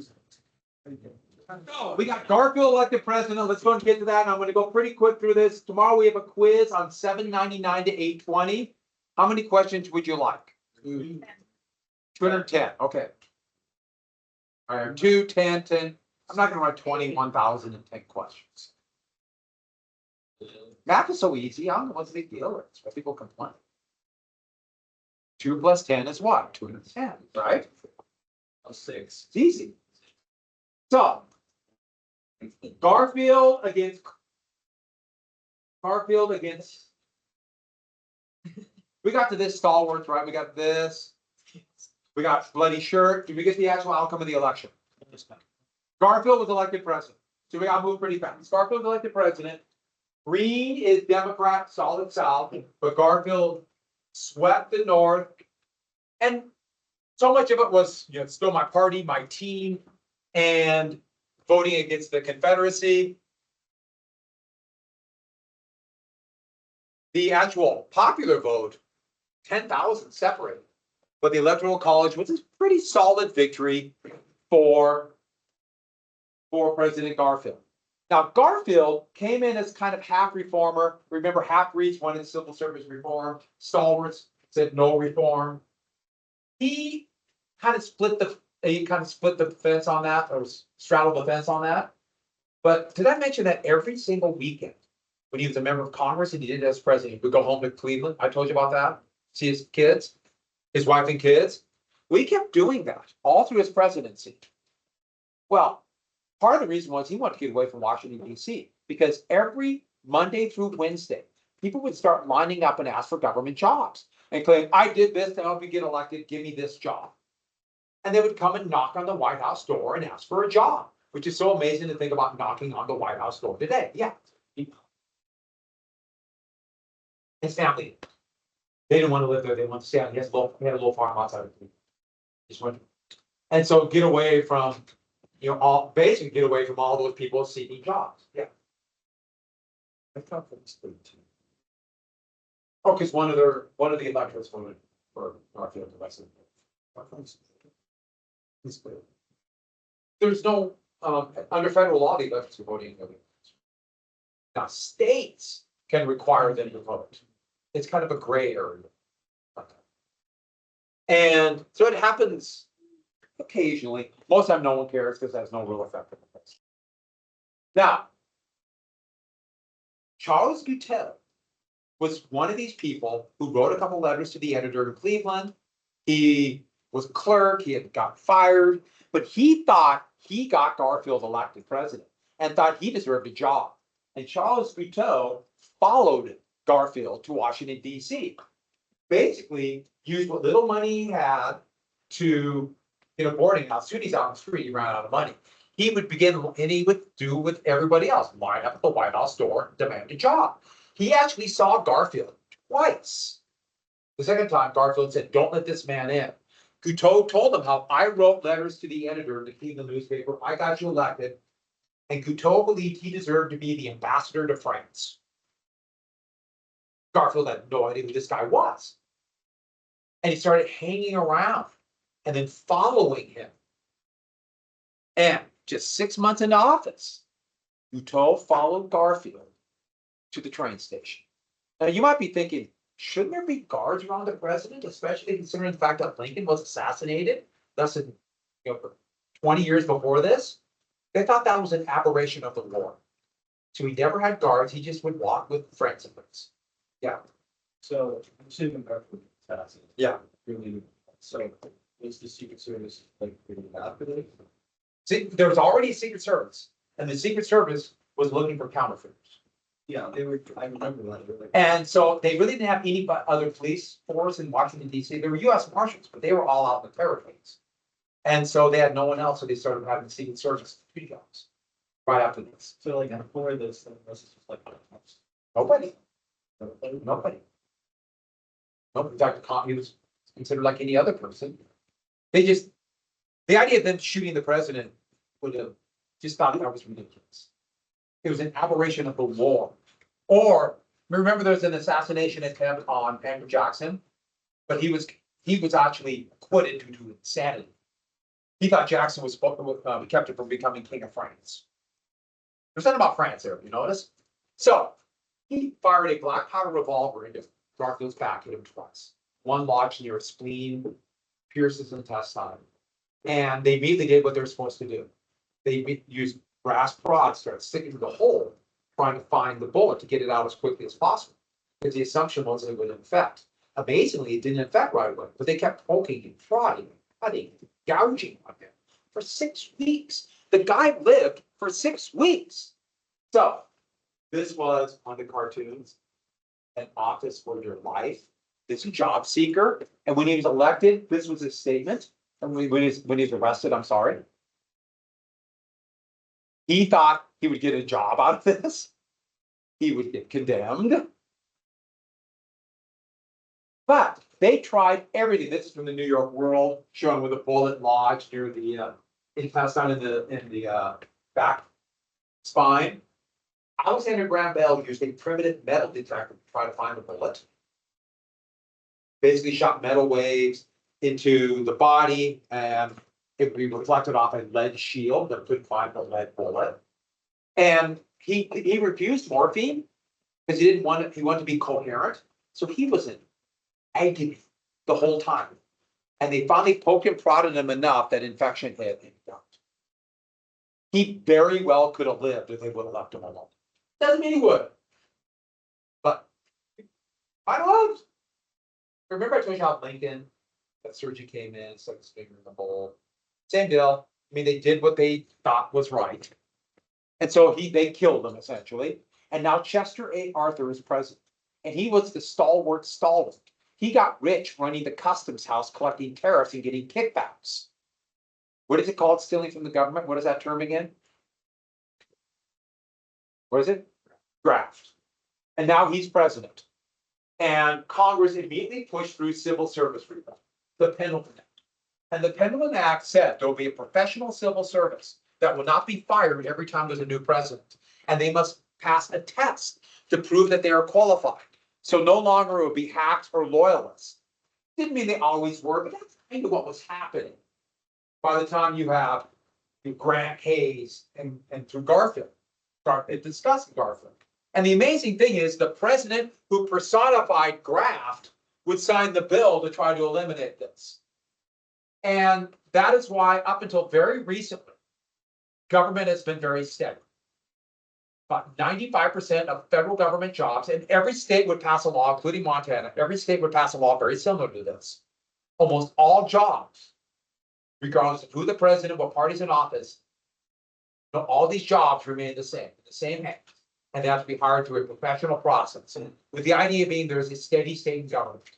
So we got Garfield elected president. Let's go and get to that. And I'm going to go pretty quick through this. Tomorrow we have a quiz on 799 to 820. How many questions would you like? 210. Okay. All right. 2, 10, 10. I'm not going to write 21,010 questions. Math is so easy. I don't know what's the big deal. It's what people complain. 2 plus 10 is what? 210, right? 6. It's easy. So, Garfield against. We got to this stalwarts, right? We got this. We got bloody shirt. Did we get the actual outcome of the election? Garfield was elected president. So we got to move pretty fast. Garfield was elected president. Green is Democrat, solid South, but Garfield swept the North. And so much of it was, still my party, my team, and voting against the Confederacy. The actual popular vote, 10,000 separated. But the Electoral College was a pretty solid victory for President Garfield. Now, Garfield came in as kind of half reformer. Remember, half-breeds wanted civil service reform. Stalwarts said no reform. He kind of split the fence on that, or straddled the fence on that. But did I mention that every single weekend, when he was a member of Congress and he did it as president, he would go home to Cleveland? I told you about that. See his kids, his wife and kids. We kept doing that all through his presidency. Well, part of the reason was he wanted to get away from Washington, D.C., because every Monday through Wednesday, people would start lining up and ask for government jobs and claim, I did this to help you get elected, give me this job. And they would come and knock on the White House door and ask for a job, which is so amazing to think about knocking on the White House door today. Yeah. His family, they didn't want to live there. They wanted to stay out. He had a little farm outside of it. Just went. And so get away from, basically get away from all those people seeking jobs. Yeah. I thought that was 13. Oh, because one of the electors voted for Garfield the rest of it. There's no under federal law the electors are voting. Now states can require them to vote. It's kind of a gray area. And so it happens occasionally. Most of the time no one cares because it has no real effect on the place. Now, Charles Guiteau was one of these people who wrote a couple letters to the editor in Cleveland. He was a clerk, he had got fired, but he thought he got Garfield elected president and thought he deserved a job. And Charles Guiteau followed Garfield to Washington, D.C. Basically used what little money he had to get a boarding house. As soon as he's out on the street, he ran out of money. He would begin, and he would do with everybody else, line up at the White House door, demand a job. He actually saw Garfield twice. The second time, Garfield said, don't let this man in. Guiteau told him how I wrote letters to the editor of the Cleveland newspaper. I got you elected. And Guiteau believed he deserved to be the ambassador to France. Garfield had no idea who this guy was. And he started hanging around and then following him. And just 6 months into office, Guiteau followed Garfield to the train station. Now you might be thinking, shouldn't there be guards around the president, especially considering the fact that Lincoln was assassinated less than 20 years before this? They thought that was an aberration of the war. So he never had guards, he just would walk with friends and friends. Yeah. So I'm assuming Garfield was assassinated. Yeah. Really. So was the Secret Service like pretty after this? See, there was already a Secret Service, and the Secret Service was looking for counterfeiters. Yeah, they were. I remember that. And so they really didn't have any other police force in Washington, D.C. There were U.S. Marshals, but they were all out in the territories. And so they had no one else, so they started having the Secret Service do jobs right after this. So like before this was just like Nobody. In fact, he was considered like any other person. The idea of them shooting the president would have just thought that was ridiculous. It was an aberration of the war. Or remember, there's an assassination attempt on Andrew Jackson, but he was actually acquitted due to insanity. He thought Jackson was kept him from becoming king of France. There's nothing about France there, you notice? So he fired a black powder revolver into Garfield's back, hit him twice. One lodged near his spleen, pierced his intestine. And they immediately did what they were supposed to do. They used brass prods, started sticking to the hole, trying to find the bullet to get it out as quickly as possible. Because the assumption was it would infect. Amazingly, it didn't infect right away, but they kept poking and prodding, cutting, gouging on him for 6 weeks. The guy lived for 6 weeks. So this was on the cartoons, an office for your life. This job seeker. And when he was elected, this was his statement. And when he's arrested, I'm sorry. He thought he would get a job out of this. He would get condemned. But they tried everything. This is from the New York World, showing with a bullet lodged near the intestine in the back spine. Alexander Graham Bell used a primitive metal detector to try to find the bullet. Basically shot metal waves into the body, and it would be reflected off a lead shield that couldn't find the lead bullet. And he refused morphine because he didn't want it, he wanted to be coherent. So he was in agony the whole time. And they finally poked and prodded him enough that infection hit and he died. He very well could have lived if they would have left him alone. Doesn't mean he would. But I don't know. Remember I told you how Lincoln, that surgeon came in, stuck his finger in the hole. Same deal. I mean, they did what they thought was right. And so they killed him essentially. And now Chester A. Arthur is president. And he was the stalwart. He got rich running the customs house, collecting tariffs and getting kickbacks. What is it called? Stealing from the government? What is that term again? What is it? Graft. And now he's president. And Congress immediately pushed through civil service reform, the Pendleton Act. And the Pendleton Act said there will be a professional civil service that will not be fired every time there's a new president. And they must pass a test to prove that they are qualified. So no longer it would be hacks or loyalists. Didn't mean they always were, but that's kind of what was happening. By the time you have Grant Hayes and through Garfield, discussing Garfield. And the amazing thing is the president who personified graft would sign the bill to try to eliminate this. And that is why up until very recently, government has been very steady. About 95% of federal government jobs, and every state would pass a law, including Montana, every state would pass a law very similar to this. Almost all jobs, regardless of who the president, what party's in office, all these jobs remain the same hands. And they have to be hired through a professional process. And with the idea being there's a steady state in government.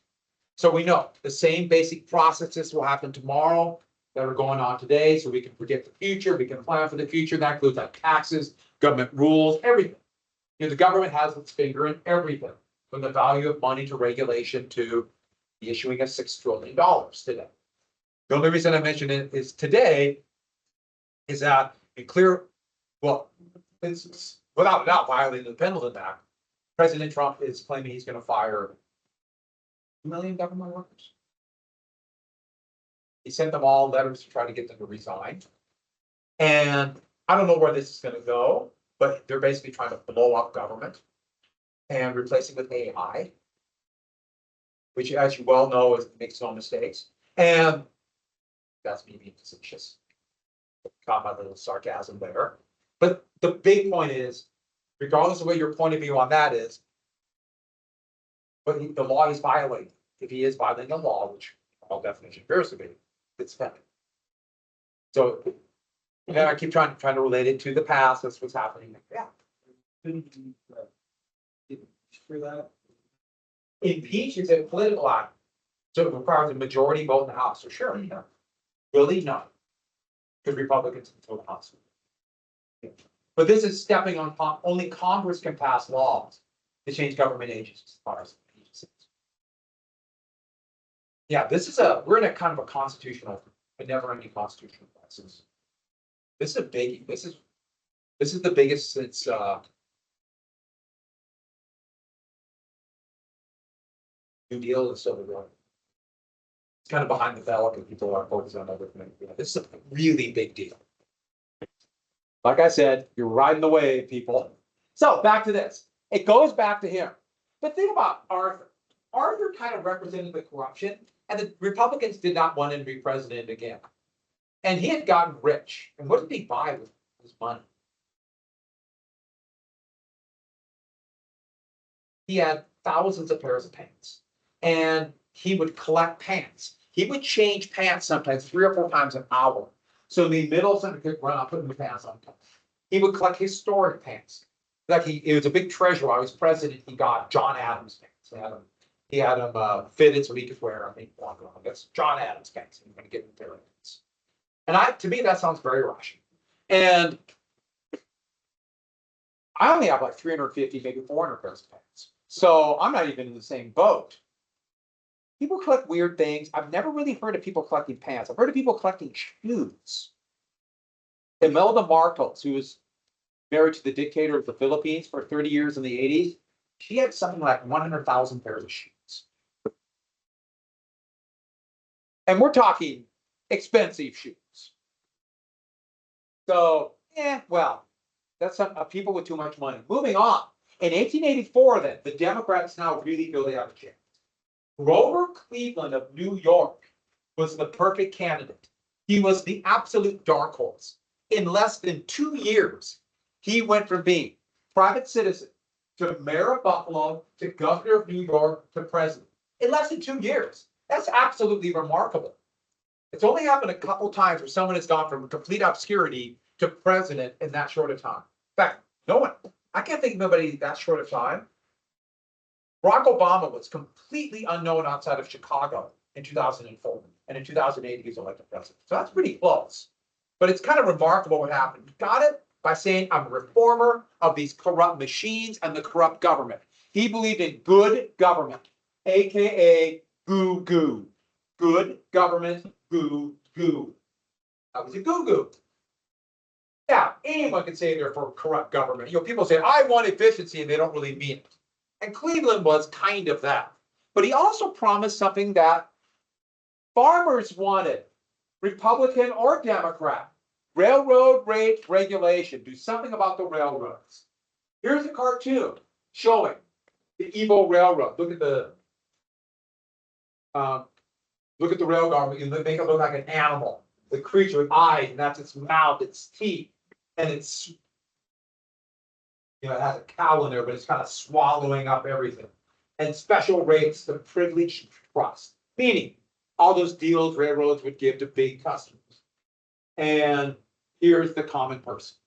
So we know the same basic processes will happen tomorrow that are going on today. So we can predict the future, we can plan for the future. That includes like taxes, government rules, everything. You know, the government has its finger in everything, from the value of money to regulation to the issuing of $6 trillion today. The only reason I mention it is today is that it clear, well, it's without a doubt violating the Pendleton Act. President Trump is claiming he's going to fire 2 million government workers. He sent them all letters to try to get them to resign. And I don't know where this is going to go, but they're basically trying to blow up government and replace it with AI, which, as you well know, makes no mistakes. And that's me being facetious. Got my little sarcasm there. But the big point is, regardless of what your point of view on that is, but the law is violated. If he is violating the law, which all definition appears to be, it's federal. So I keep trying to relate it to the past. That's what's happening. Yeah. For that. Impeach is a political act. So it requires a majority vote in the House. So sure, yeah. Really? No. Because Republicans control the House. But this is stepping on only Congress can pass laws to change government agencies as far as agencies. Yeah, we're in a kind of a constitutional, a never-ending constitutional crisis. This is a biggie. This is the biggest since New Deal and Civil War. It's kind of behind the veil because people aren't focused on other things. This is a really big deal. Like I said, you're riding the wave, people. So back to this. It goes back to him. But think about Arthur. Arthur kind of represented the corruption, and the Republicans did not want him to be president again. And he had gotten rich. And what did he buy with his money? He had thousands of pairs of pants. And he would collect pants. He would change pants sometimes 3 or 4 times an hour. So in the middle of something could run out, put new pants on. He would collect historic pants. Like it was a big treasure while he was president. He got John Adams pants. He had them fitted so he could wear. I think walk around. That's John Adams pants. He's going to get him pair of pants. And to me, that sounds very rational. And I only have like 350, maybe 400 pairs of pants. So I'm not even in the same boat. People collect weird things. I've never really heard of people collecting pants. I've heard of people collecting shoes. Imelda Marcos, who was married to the dictator of the Philippines for 30 years in the 80s, she had something like 100,000 pairs of shoes. And we're talking expensive shoes. So, well, that's some people with too much money. Moving on. In 1884, then, the Democrats now really feel they have a chance. Grover Cleveland of New York was the perfect candidate. He was the absolute dark horse. In less than 2 years, he went from being private citizen to mayor of Buffalo to governor of New York to president. In less than 2 years. That's absolutely remarkable. It's only happened a couple times where someone has gone from complete obscurity to president in that short of time. In fact, no one. I can't think of anybody that short of time. Barack Obama was completely unknown outside of Chicago in 2004. And in 2008, he was elected president. So that's pretty close. But it's kind of remarkable what happened. He got it by saying, I'm a reformer of these corrupt machines and the corrupt government. He believed in good government, AKA goo goo. Good government, goo goo. That was a goo goo. Yeah, anyone can say they're for corrupt government. People say, I want efficiency, and they don't really mean it. And Cleveland was kind of that. But he also promised something that farmers wanted, Republican or Democrat. Railroad rate regulation. Do something about the railroads. Here's a cartoon showing the evil railroad. Look at the railroad. You make it look like an animal. The creature with eyes, and that's its mouth, its teeth, and it's it has a cow in there, but it's kind of swallowing up everything. And special rates, the privileged trust, meaning all those deals railroads would give to big customers. And here's the common person.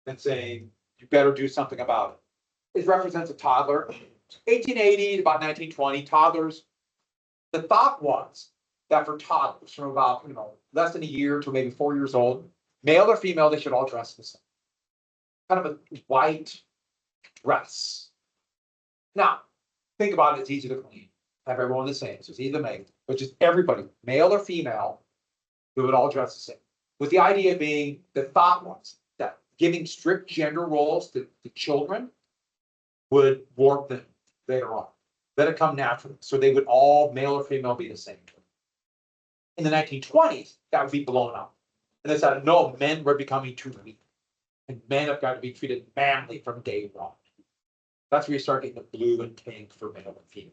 And saying, you better do something about it. It represents a toddler. 1880 to about 1920, toddlers. The thought was that for toddlers from about, less than a year to maybe 4 years old, male or female, they should all dress the same. Kind of a white dress. Now, think about it, it's easy to clean. Have everyone the same. So it's either male, which is everybody, male or female, who would all dress the same. With the idea being, the thought was that giving strict gender roles to children would warp them later on. Let it come naturally. So they would all, male or female, be the same. In the 1920s, that would be blown up. And they said, no, men were becoming too weak. And men have got to be treated manly from day one. That's where you start getting the blue and pink for male and female.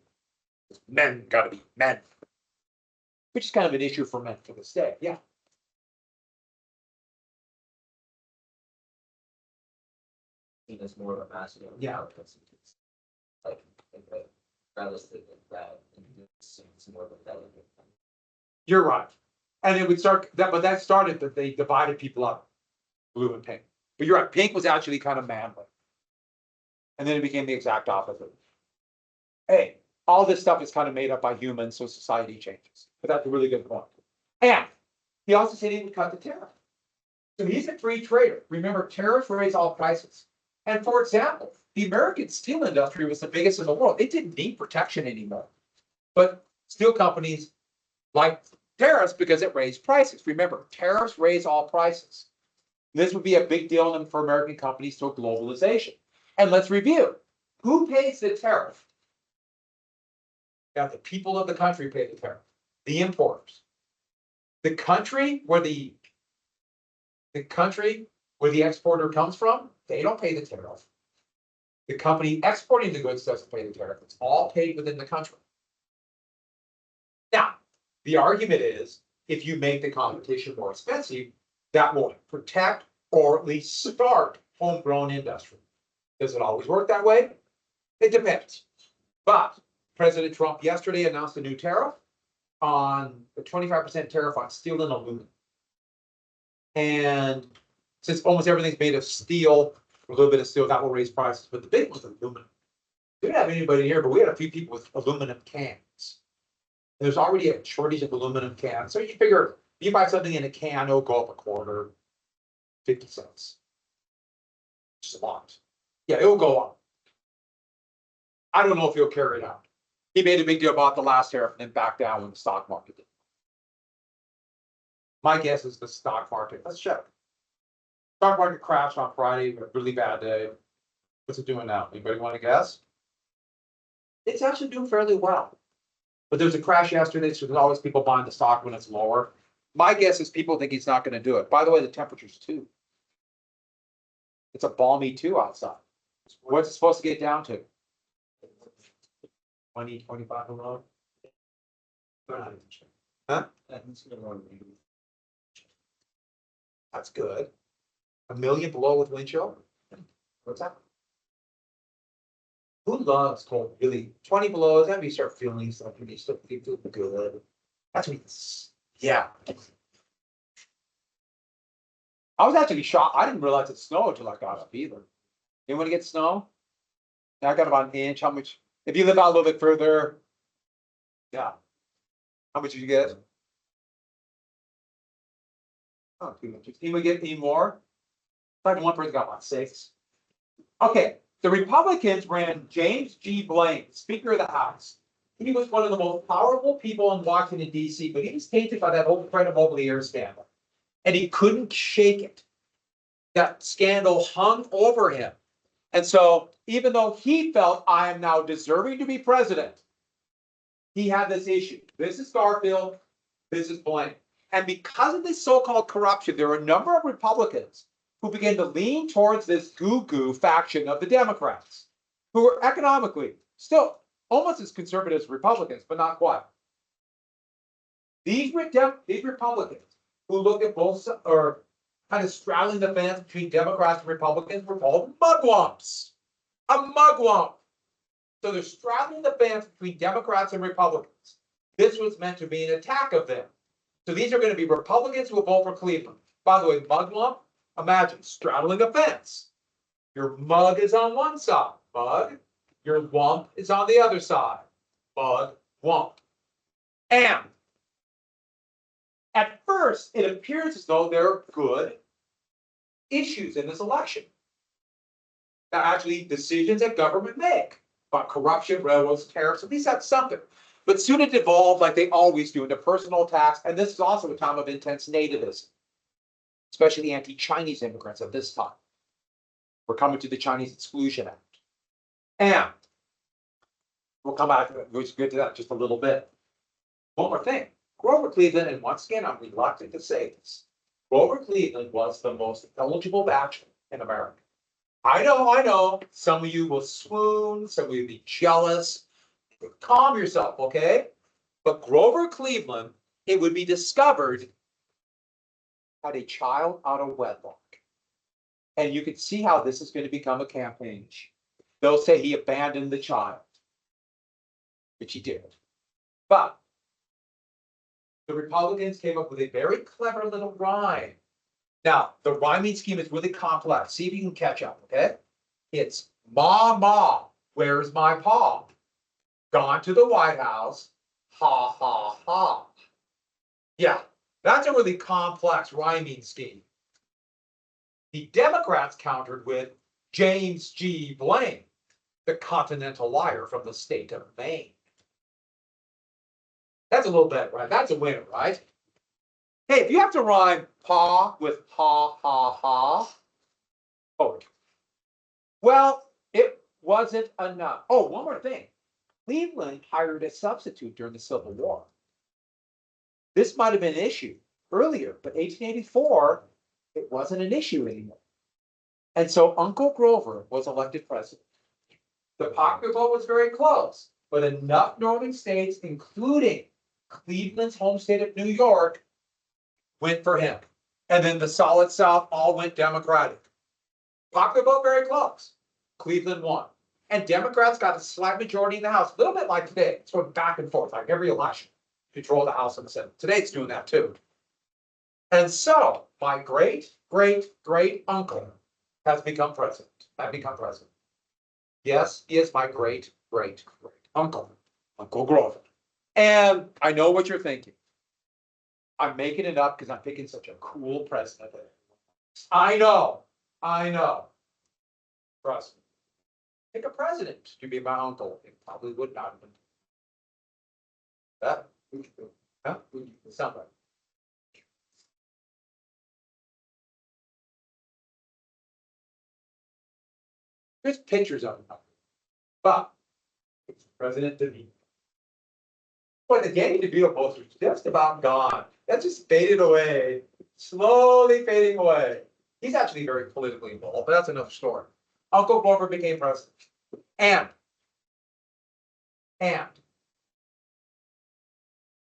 Men got to be men. Which is kind of an issue for men to this day. Yeah. It's more of a masculine. Yeah. Like realistic that it's more of a delicate. You're right. And it would start that, but that started that they divided people up, blue and pink. But you're right, pink was actually kind of manly. And then it became the exact opposite. Hey, all this stuff is kind of made up by humans, so society changes. But that's a really good point. And he also said he would cut the tariff. So he's a free trader. Remember, tariffs raise all prices. And for example, the American steel industry was the biggest in the world. It didn't need protection anymore. But steel companies liked tariffs because it raised prices. Remember, tariffs raise all prices. This would be a big deal for American companies to globalization. And let's review. Who pays the tariff? Now, the people of the country pay the tariff, the importers. The country where the exporter comes from, they don't pay the tariff. The company exporting the goods doesn't pay the tariff. It's all paid within the country. Now, the argument is, if you make the competition more expensive, that will protect or at least start homegrown industry. Does it always work that way? It depends. But President Trump yesterday announced a new tariff on a 25% tariff on steel and aluminum. And since almost everything's made of steel, a little bit of steel, that will raise prices. But the big one was aluminum. We didn't have anybody here, but we had a few people with aluminum cans. There's already a shortage of aluminum cans. So you figure if you buy something in a can, it'll go up a quarter, 50 cents. Which is a lot. Yeah, it'll go up. I don't know if he'll carry it out. He made a big deal about the last tariff and then backed down when the stock market did. My guess is the stock market. Let's check. Stock market crashed on Friday, a really bad day. What's it doing now? Anybody want to guess? It's actually doing fairly well. But there was a crash yesterday, so there's always people buying the stock when it's lower. My guess is people think he's not going to do it. By the way, the temperature's too. It's a balmy 2 outside. What's it supposed to get down to? 20, 25 below? Huh? That's good. 1 million below with wind chill? What's that? Who loves cold? Really? 20 below, is that when you start feeling something, you still feel good. That's when yeah. I was actually shocked. I didn't realize it snowed until I got up either. Anyone get snow? Yeah, I got about an inch. How much? If you live out a little bit further, yeah. How much did you get? Oh, too much. Anyone get any more? Like one person got about 6. Okay, the Republicans ran James G. Blaine, Speaker of the House. He was one of the most powerful people in Washington, D.C., but he was tainted by that whole Fred Mobilier scandal. And he couldn't shake it. That scandal hung over him. And so, even though he felt, I am now deserving to be president, he had this issue. This is Garfield, this is Blaine. And because of this so-called corruption, there are a number of Republicans who began to lean towards this goo-goo faction of the Democrats, who are economically still almost as conservative as Republicans, but not quite. These Republicans who look at both, or kind of straddling the fence between Democrats and Republicans, were called mugwumps. A mugwump. So they're straddling the fence between Democrats and Republicans. This was meant to be an attack of them. So these are going to be Republicans who will vote for Cleveland. By the way, mugwump, imagine straddling a fence. Your mug is on one side, mug. Your wump is on the other side, mug, wump. And at first, it appears as though there are good issues in this election. Now, actually, decisions that government make about corruption, railroads, tariffs, at least that's something. But soon it evolved, like they always do, into personal attacks. And this is also a time of intense nativism, especially anti-Chinese immigrants at this time. We're coming to the Chinese Exclusion Act. And we'll come back to it. We'll get to that in just a little bit. One more thing. Grover Cleveland, and once again, I'm reluctant to say this, Grover Cleveland was the most eligible bachelor in America. I know, some of you will swoon, some of you will be jealous. Calm yourself, okay? But Grover Cleveland, it would be discovered, had a child out of wedlock. And you can see how this is going to become a campaign issue. They'll say he abandoned the child, which he did. But the Republicans came up with a very clever little rhyme. Now, the rhyming scheme is really complex. See if you can catch up, okay? It's Ma, Ma, where's my paw? Gone to the White House, ha, ha, ha. Yeah, that's a really complex rhyming scheme. The Democrats countered with James G. Blaine, the continental liar from the state of Maine. That's a little better, right? That's a winner, right? Hey, if you have to rhyme paw with ha, ha, ha, oh, well, it wasn't enough. Oh, one more thing. Cleveland hired a substitute during the Civil War. This might have been an issue earlier, but 1884, it wasn't an issue anymore. And so Uncle Grover was elected president. The popular vote was very close, but enough northern states, including Cleveland's home state of New York, went for him. And then the solid South all went Democratic. Popular vote very close. Cleveland won. And Democrats got a slight majority in the House, a little bit like today. It's going back and forth, like every election. Control the House and the Senate. Today it's doing that too. And so my great, great, great uncle has become president. I've become president. Yes, he is my great, great, great uncle, Uncle Grover. And I know what you're thinking. I'm making it up because I'm picking such a cool president. I know. Trust me. Pick a president to be my uncle. It probably would not have been. That, huh? Sound right. There's pictures of him. But President DeVito. But the Danny DeVito poster is just about gone. That just faded away, slowly fading away. He's actually very politically involved, but that's another story. Uncle Grover became president. And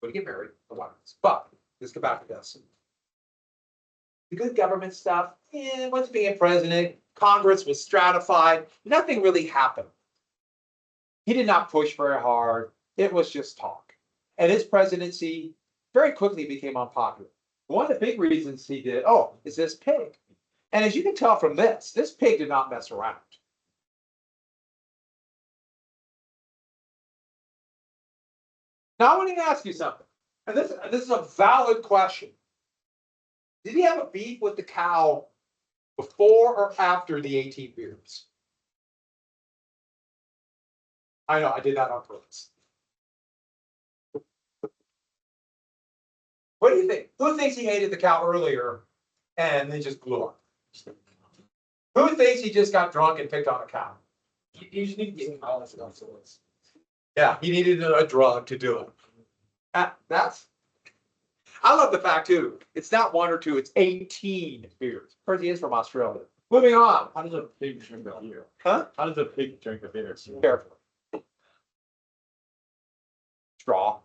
would get married for once. But let's go back to this. The good government stuff, once being president, Congress was stratified, nothing really happened. He did not push very hard. It was just talk. And his presidency very quickly became unpopular. One of the big reasons he did, is this pig. And as you can tell from this pig did not mess around. Now I want to ask you something, and this is a valid question. Did he have a beef with the cow before or after the 18 beers? I know, I did that on purpose. What do you think? Who thinks he hated the cow earlier and they just blew up? Who thinks he just got drunk and picked on a cow? You usually get all stuff to us. Yeah, he needed a drug to do it. I love the fact too. It's not one or two, it's 18 beers. Of course, he is from Australia. Moving on. How does a pig drink a beer? Huh? How does a pig drink a beer? Careful. Straw.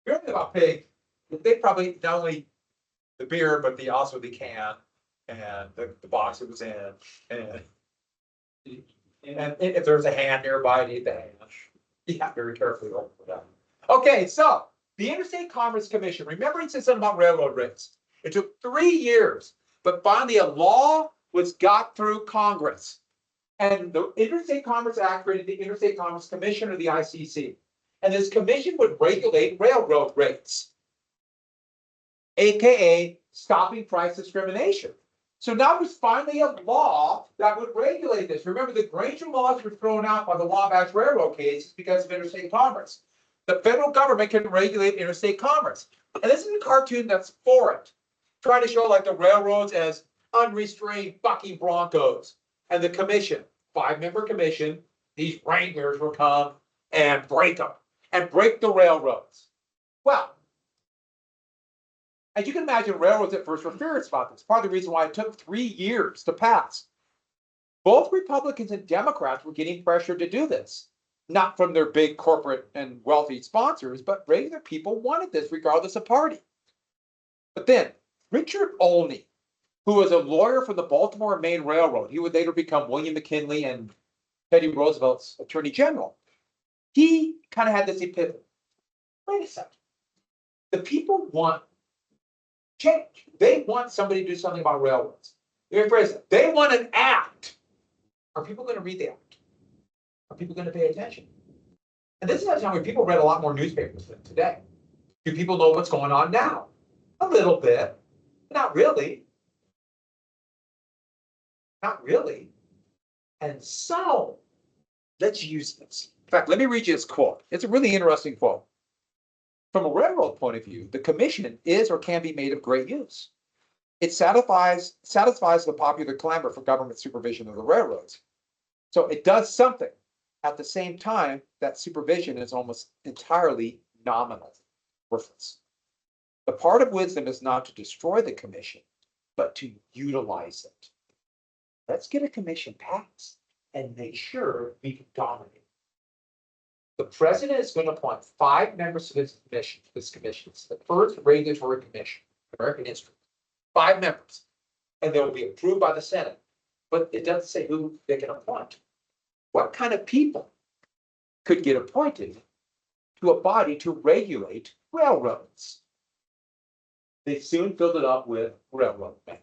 Hearing about pig, they probably not only the beer, but also the can and the box it was in. And if there's a hand nearby, to eat the hand. Yeah, very carefully over that. Okay, so the Interstate Commerce Commission, remember it said something about railroad rates. It took 3 years, but finally a law got through Congress. And the Interstate Commerce Act created the Interstate Commerce Commission, or the ICC. And this commission would regulate railroad rates, AKA stopping price discrimination. So now there's finally a law that would regulate this. Remember, the Granger laws were thrown out by the Wabash Railroad case because of interstate commerce. The federal government can regulate interstate commerce. And this is a cartoon that's for it, trying to show like the railroads as unrestrained bucking broncos. And the commission, 5-member commission, these wranglers will come and break them and break the railroads. Well, as you can imagine, railroads at first were furious about this. Part of the reason why it took 3 years to pass. Both Republicans and Democrats were getting pressure to do this. Not from their big corporate and wealthy sponsors, but regular people wanted this regardless of party. But then, Richard Olney, who was a lawyer for the Baltimore and Maine Railroad, he would later become William McKinley and Teddy Roosevelt's attorney general. He kind of had this epiphany. Wait a second. The people want change. They want somebody to do something about railroads. Let me rephrase it. They want an act. Are people going to read the act? Are people going to pay attention? And this is a time when people read a lot more newspapers than today. Do people know what's going on now? A little bit. Not really. Not really. And so, let's use this. In fact, let me read you this quote. It's a really interesting quote. From a railroad point of view, the commission is or can be made of great use. It satisfies the popular clamor for government supervision of the railroads. So it does something. At the same time, that supervision is almost entirely nominal, worthless. The part of wisdom is not to destroy the commission, but to utilize it. Let's get a commission passed and make sure we can dominate. The president is going to appoint 5 members to this commission. It's the first regulatory commission in American history. 5 members. And they will be approved by the Senate. But it doesn't say who they can appoint. What kind of people could get appointed to a body to regulate railroads? They soon filled it up with railroad men.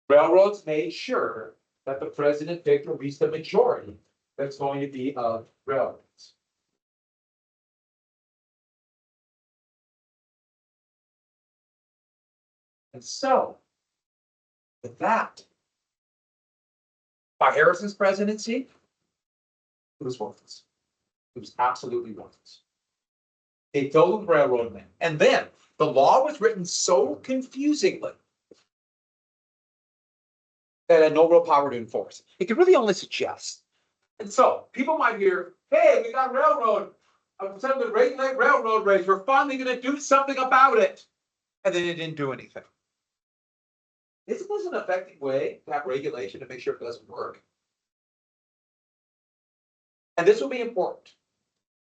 Railroads made sure that the president picked at least the majority that's going to be of railroads. And so, with that, by Harrison's presidency, it was worthless. It was absolutely worthless. They filled with railroad men. And then the law was written so confusingly that it had no real power to enforce. It could really only suggest. And so people might hear, hey, we got railroad, something to regulate railroad rates. We're finally going to do something about it. And then it didn't do anything. Isn't this an effective way to have regulation to make sure it doesn't work? And this will be important.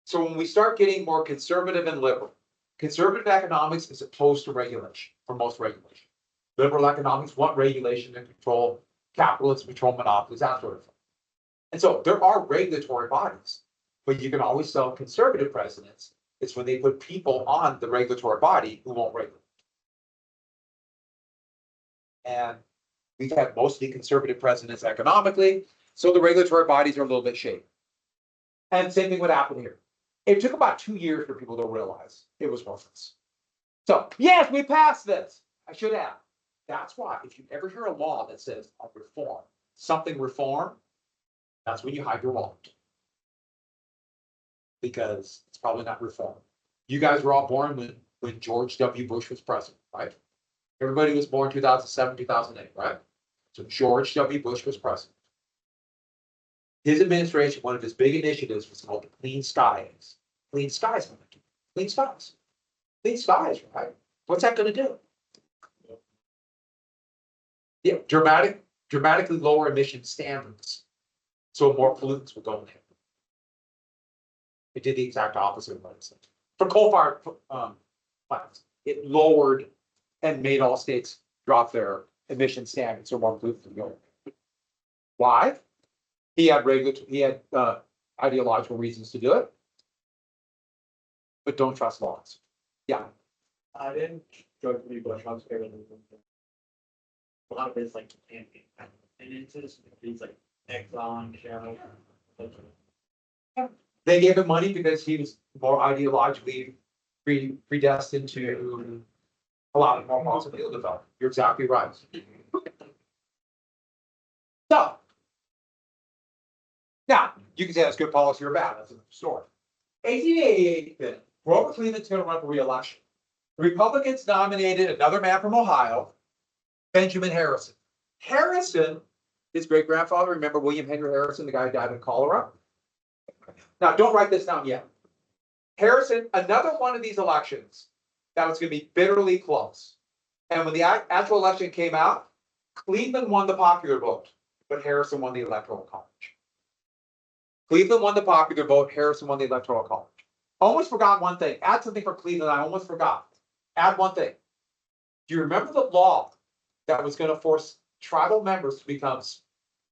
So when we start getting more conservative and liberal, conservative economics is opposed to regulation, for most regulation. Liberal economics want regulation to control capitalists, control monopolies, that sort of thing. And so there are regulatory bodies, but you can always tell conservative presidents it's when they put people on the regulatory body who won't regulate. And we've had mostly conservative presidents economically, so the regulatory bodies are a little bit shaky. And same thing would happen here. It took about 2 years for people to realize it was worthless. So, yes, we passed this. I should have. That's why, if you ever hear a law that says a reform, something reform, that's when you hide your wallet. Because it's probably not reform. You guys were all born when George W. Bush was president, right? Everybody was born 2007, 2008, right? So George W. Bush was president. His administration, one of his big initiatives was called the Clean Skies. Clean Skies, Clean Skies. Clean Skies, right? What's that going to do? Yeah, dramatically lower emission standards. So more pollutants will go in there. It did the exact opposite of what it said. For coal-fired plants, it lowered and made all states drop their emission standards so more pollutants would go. Why? He had ideological reasons to do it, but don't trust laws. Yeah. I didn't George W. Bush was favorite. A lot of his like campaign finances, these like Exxon, Shell. They gave him money because he was more ideologically predestined to a lot of more fossil fuel development. You're exactly right. So now you can say that's good policy or bad. That's another story. 1888, then Grover Cleveland's going to run for re-election. The Republicans nominated another man from Ohio, Benjamin Harrison. Harrison, his great grandfather, remember William Henry Harrison, the guy who died of cholera? Now, don't write this down yet. Harrison, another one of these elections that was going to be bitterly close. And when the actual election came out, Cleveland won the popular vote, but Harrison won the electoral college. Cleveland won the popular vote, Harrison won the electoral college. Almost forgot one thing. Add something for Cleveland, I almost forgot. Add one thing. Do you remember the law that was going to force tribal members to become,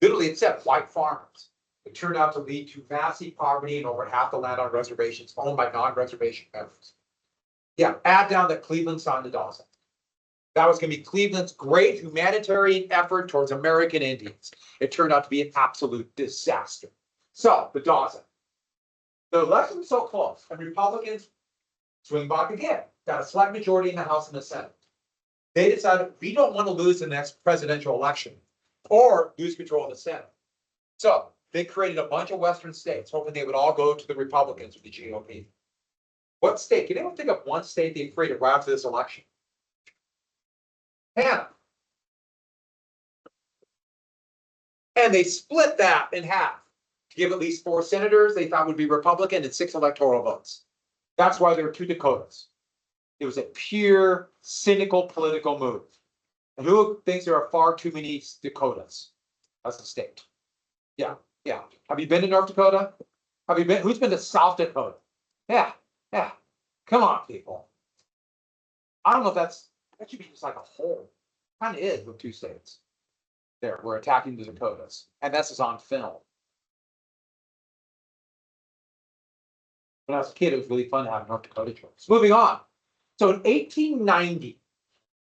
literally accept white farmers? It turned out to lead to massive poverty and over half the land on reservations owned by non-reservation members. Yeah, add down that Cleveland signed the Dawes Act. That was going to be Cleveland's great humanitarian effort towards American Indians. It turned out to be an absolute disaster. So, the Dawes Act. The election was so close, and Republicans swing back again. Got a slight majority in the House and the Senate. They decided we don't want to lose the next presidential election or lose control of the Senate. So they created a bunch of Western states, hoping they would all go to the Republicans or the GOP. What state? Can anyone think of one state they created right after this election? Hannah. And they split that in half to give at least 4 senators they thought would be Republican and 6 electoral votes. That's why there were 2 Dakotas. It was a pure, cynical political move. And who thinks there are far too many Dakotas as a state? Yeah, yeah. Have you been to North Dakota? Have you been? Who's been to South Dakota? Yeah, yeah. Come on, people. I don't know if that should be just like a whole. Kind of is with 2 states. There, we're attacking the Dakotas, and this is on film. When I was a kid, it was really fun to have North Dakota trips. Moving on. So in 1890,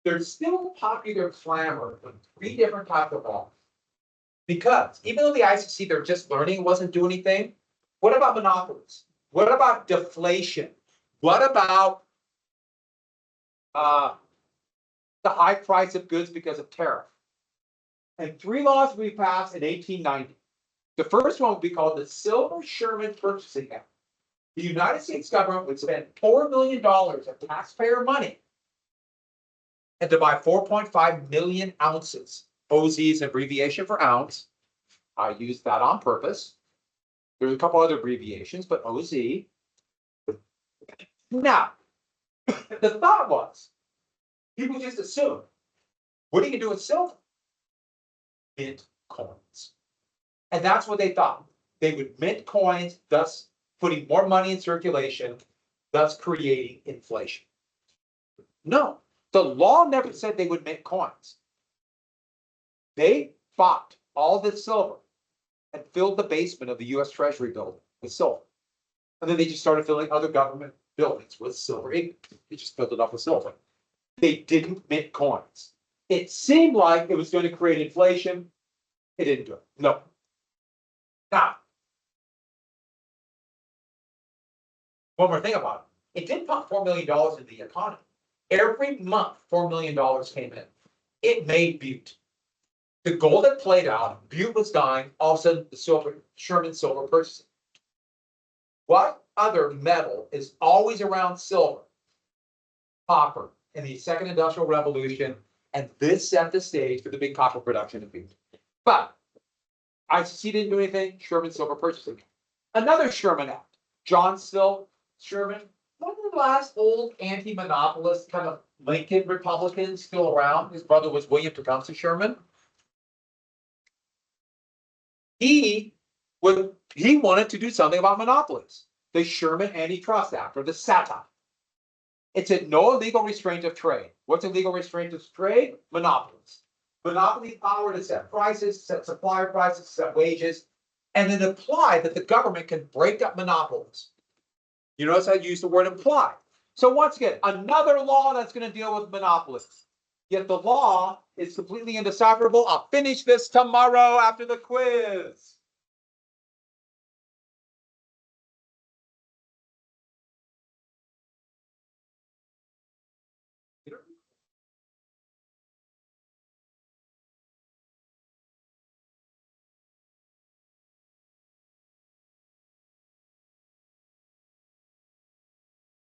there's still popular clamor for 3 different types of laws. Because even though the ICC, they're just learning, it wasn't doing anything. What about monopolies? What about deflation? What about the high price of goods because of tariff? And 3 laws will be passed in 1890. The first one would be called the Silver-Sherman Purchasing Act. The United States government would spend $4 million of taxpayer money and to buy 4.5 million ounces. OZ is an abbreviation for ounce. I used that on purpose. There's a couple other abbreviations, but OZ. Now, the thought was, people just assume, what are you going to do with silver? Mint coins. And that's what they thought. They would mint coins, thus putting more money in circulation, thus creating inflation. No, the law never said they would mint coins. They bought all this silver and filled the basement of the US Treasury building with silver. And then they just started filling other government buildings with silver ink. They just filled it up with silver. They didn't mint coins. It seemed like it was going to create inflation. It didn't do it. No. Now, one more thing about it. It did pump $4 million into the economy. Every month, $4 million came in. It made Butte. The gold had played out, Butte was dying, all of a sudden the Sherman silver purchasing. What other metal is always around silver? Copper in the second industrial revolution, and this set the stage for the big copper production in Butte. But ICC didn't do anything, Sherman silver purchasing. Another Sherman Act, John Sherman, one of the last old anti-monopolist kind of Lincoln Republicans still around. His brother was William Tecumseh Sherman. He wanted to do something about monopolies. The Sherman Antitrust Act, or the SATA. It said no illegal restraint of trade. What's illegal restraint of trade? Monopolies. Monopoly power to set prices, set supplier prices, set wages, and then imply that the government can break up monopolies. You notice I use the word imply. So once again, another law that's going to deal with monopolies. Yet the law is completely indecipherable. I'll finish this tomorrow after the quiz. You don't